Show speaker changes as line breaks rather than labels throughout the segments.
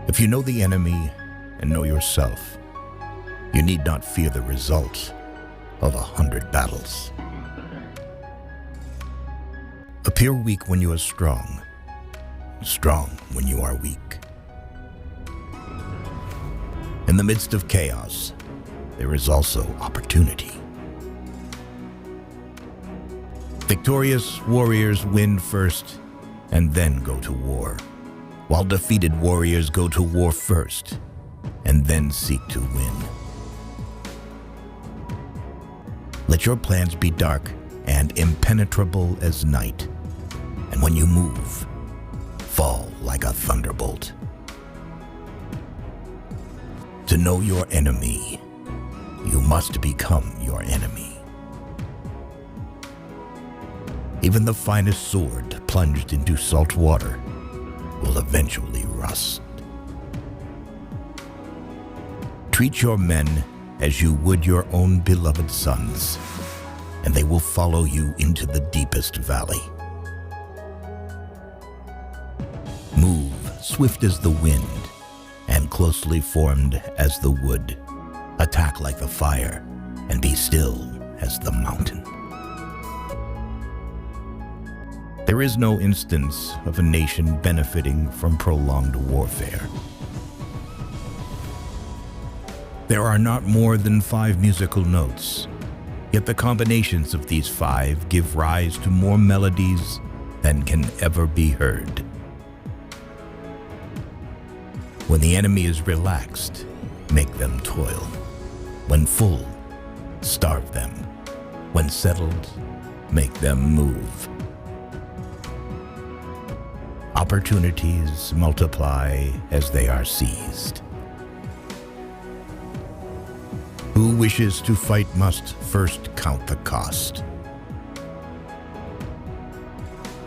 If you know the enemy and know yourself, you need not fear the result of 100 battles. Appear weak when you are strong, strong when you are weak. In the midst of chaos, there is also opportunity. Victorious warriors win first and then go to war, while defeated warriors go to war first and then seek to win. Let your plans be dark and impenetrable as night, and when you move, fall like a thunderbolt. To know your enemy, you must become your enemy. Even the finest sword plunged into salt water will eventually rust. Treat your men as you would your own beloved sons, and they will follow you into the deepest valley. Move swift as the wind and closely formed as the wood. Attack like the fire and be still as the mountain. There is no instance of a nation benefiting from prolonged warfare. There are not more than 5 musical notes, yet the combinations of these 5 give rise to more melodies than can ever be heard. When the enemy is relaxed, make them toil. When full, starve them. When settled, make them move. Opportunities multiply as they are seized. Who wishes to fight must first count the cost.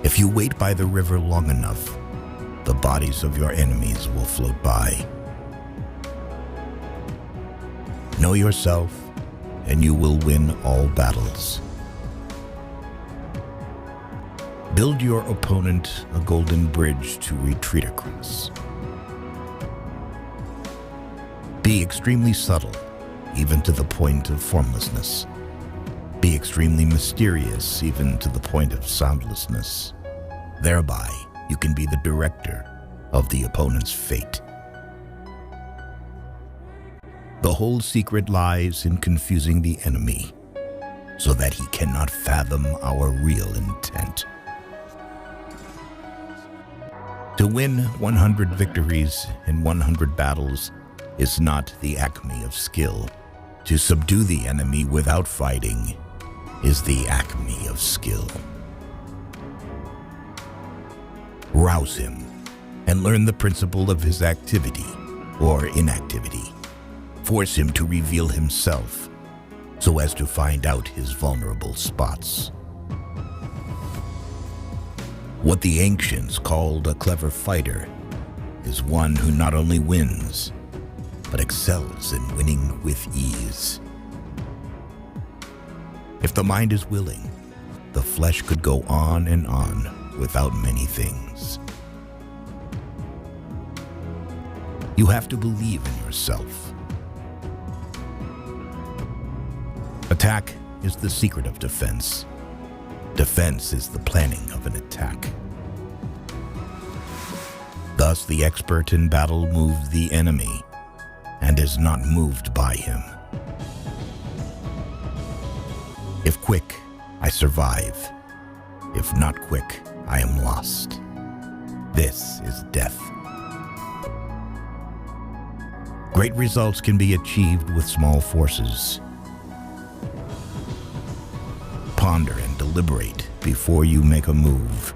If you wait by the river long enough, the bodies of your enemies will float by. Know yourself, and you will win all battles. Build your opponent a golden bridge to retreat across. Be extremely subtle, even to the point of formlessness. Be extremely mysterious, even to the point of soundlessness. Thereby, you can be the director of the opponent's fate. The whole secret lies in confusing the enemy so that he cannot fathom our real intent. To win 100 victories in 100 battles is not the acme of skill. To subdue the enemy without fighting is the acme of skill. Rouse him and learn the principle of his activity or inactivity. Force him to reveal himself so as to find out his vulnerable spots. What the ancients called a clever fighter is one who not only wins, but excels in winning with ease. If the mind is willing, the flesh could go on and on without many things. You have to believe in yourself. Attack is the secret of defense. Defense is the planning of an attack. Thus, the expert in battle moves the enemy and is not moved by him. If quick, I survive. If not quick, I am lost. This is death. Great results can be achieved with small forces. Ponder and deliberate before you make a move.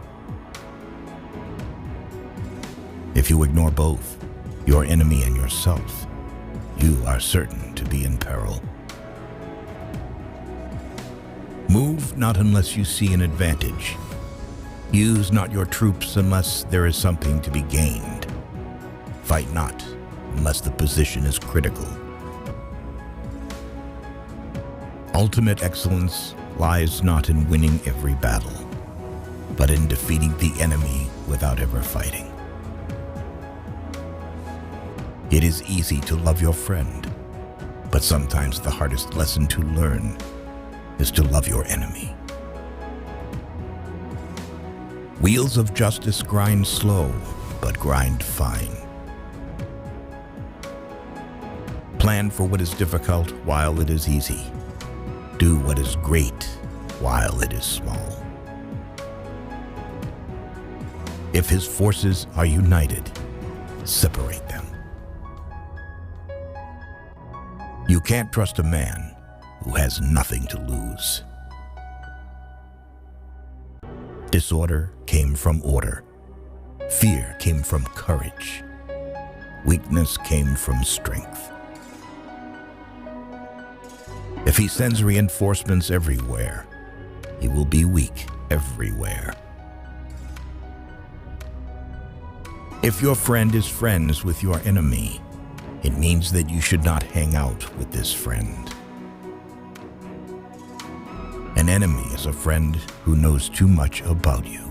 If you ignore both, your enemy and yourself, you are certain to be in peril. Move not unless you see an advantage. Use not your troops unless there is something to be gained. Fight not unless the position is critical. Ultimate excellence lies not in winning every battle, but in defeating the enemy without ever fighting. It is easy to love your friend, but sometimes the hardest lesson to learn is to love your enemy. Wheels of justice grind slow, but grind fine. Plan for what is difficult while it is easy. Do what is great while it is small. If his forces are united, separate them. You can't trust a man who has nothing to lose. Disorder came from order. Fear came from courage. Weakness came from strength. If he sends reinforcements everywhere, he will be weak everywhere. If your friend is friends with your enemy, it means that you should not hang out with this friend. An enemy is a friend who knows too much about you.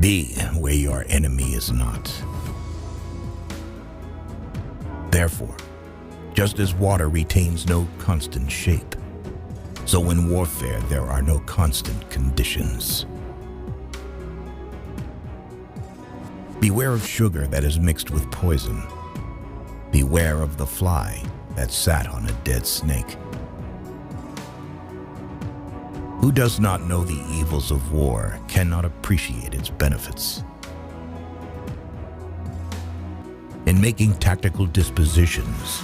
Be where your enemy is not. Therefore, just as water retains no constant shape, so in warfare there are no constant conditions. Beware of sugar that is mixed with poison. Beware of the fly that sat on a dead snake. Who does not know the evils of war cannot appreciate its benefits. In making tactical dispositions,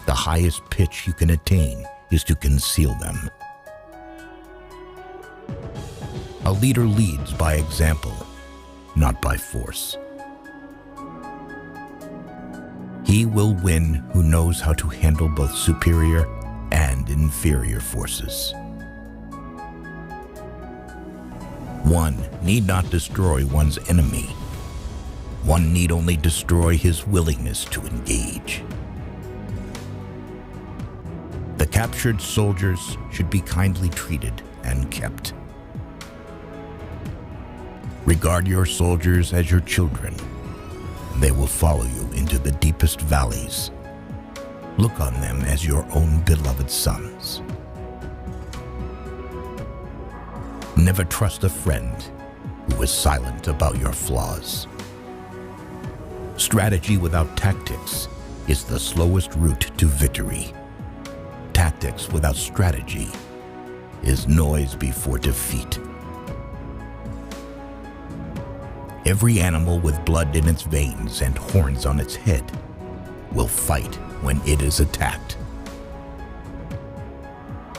the highest pitch you can attain is to conceal them. A leader leads by example, not by force. He will win who knows how to handle both superior and inferior forces. One need not destroy one's enemy. One need only destroy his willingness to engage. The captured soldiers should be kindly treated and kept. Regard your soldiers as your children. They will follow you into the deepest valleys. Look on them as your own beloved sons. Never trust a friend who is silent about your flaws. Strategy without tactics is the slowest route to victory. Tactics without strategy is noise before defeat. Every animal with blood in its veins and horns on its head will fight when it is attacked.